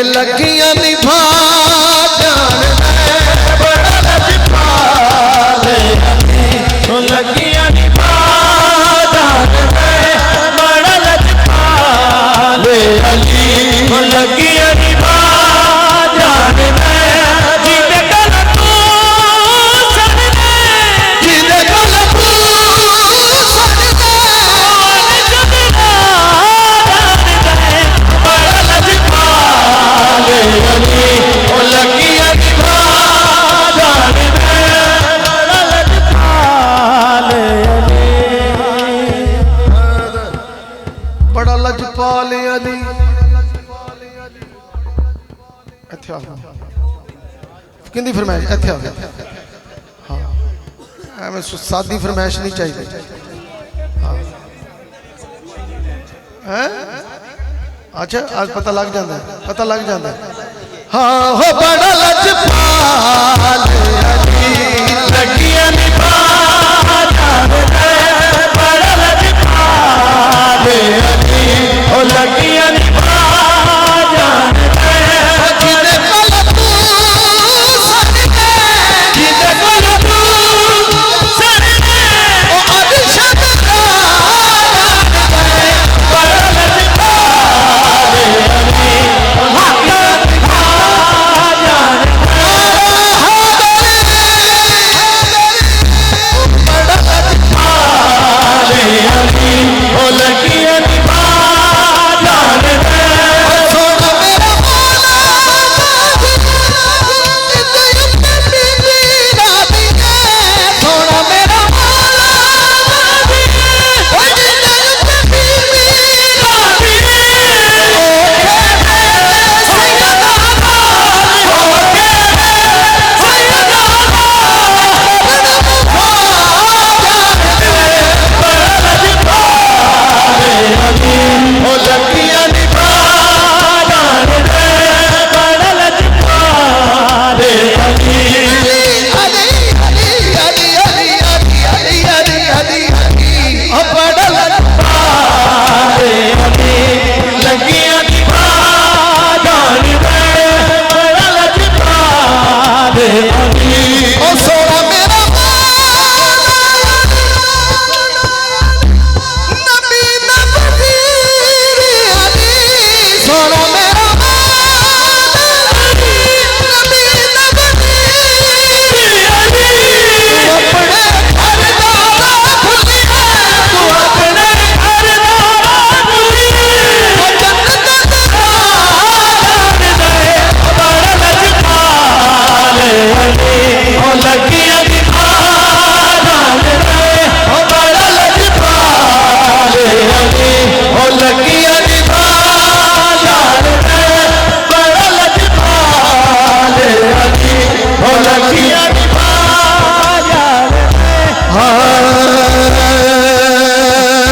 लगियां निभा जान बड़ा लजपाल लगियां निभा जान बड़ा लजपाल अली लगियां निभा जान जिदे गल तू सड़ जिदे गल तू बड़ा लजपाल अली किंदी फरमाइश इत्थे आ हाँ एवं सादी फरमाइश नहीं चाहिए हाँ अच्छा आज पता लग जाता है पता लग जाता है हाँ हो बड़ा लजपाल अली लगियां निभा